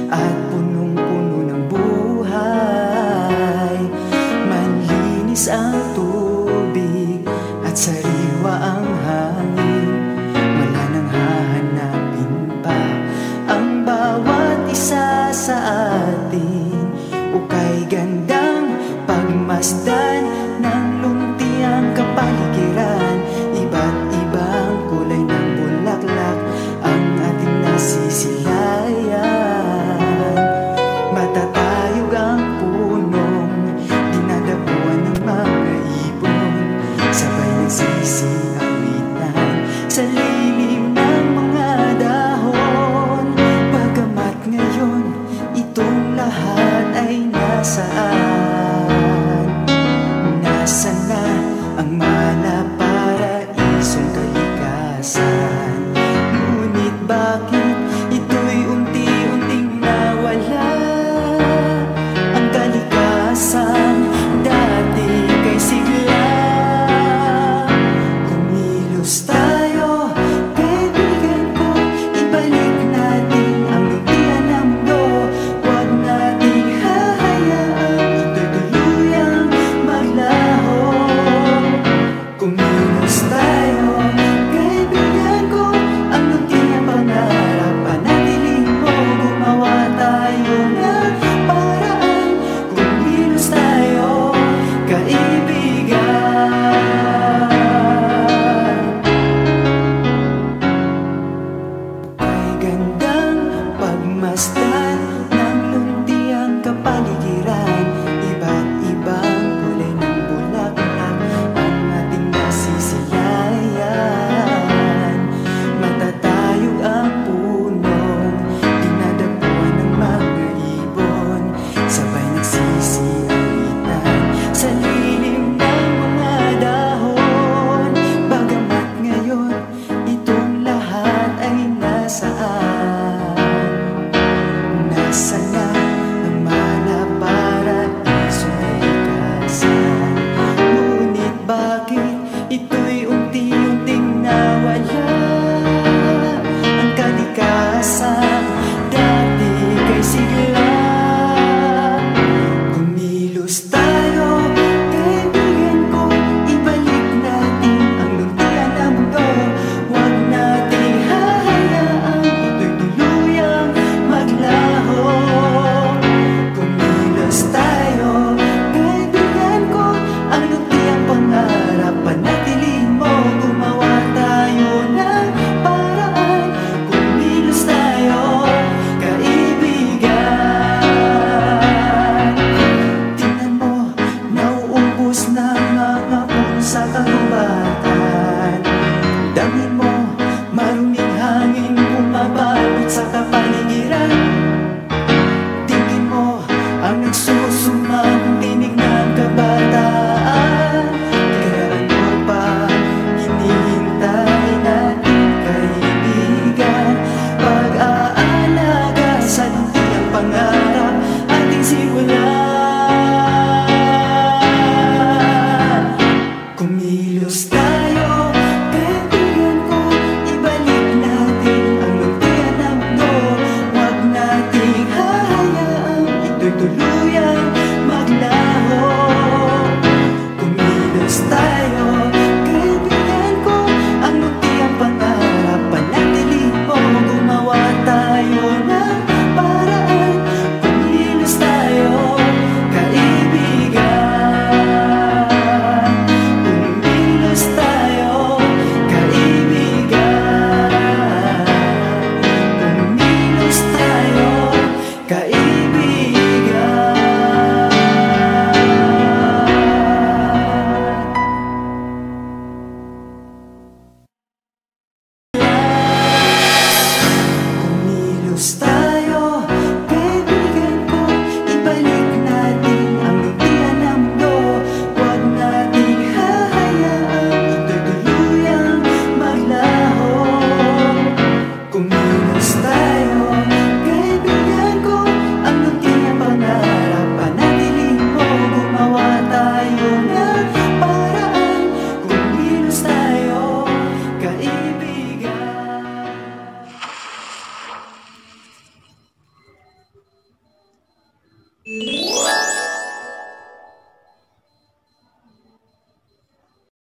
at punong-puno ng buhay. Manlinis ang tubig at sariwa ang hangin. Wala nang hahanapin pa ang bawat isa sa atin. Ukay gandang pagmasdan ng lumpiang kapaligiran. Iba't ibang kulay ng bulaklak ang ating nasisilayan. Matatayog ang punong dinadapuan ng mga ibon. Sabay nagsisiawitan sa lilim ng mga dahon. Bagamat ngayon itong lahat ay nasaan? Nasaan na ang malaparaisong kalikasan? Ngunit bakit ito'y unti-unting nawala? Ang kalikasan dati kay sigla. Kumilos tayo, kaibigan ko, ibalik natin ang lumpian ng mundo. Huwag nating hahayaan ito'y tuluyang maglaho. Kumilos tayo, kaibigan ko, ang lumpiang pangarap panatilihin mo. Gumawa tayo ng paraan. Kumilos tayo, kaibigan. Ay gandang pagmasdan ng lumpiang kapaligiran. Iba't ibang kulay ng bulaklak ang ating nasisilayan. Matatayog ang punong dinadapuan ng mga ibon. Sabay nagsisiawitan sa lilim ng mga dahon. Bagamat ngayon itong lahat ay nasaan? Nasaan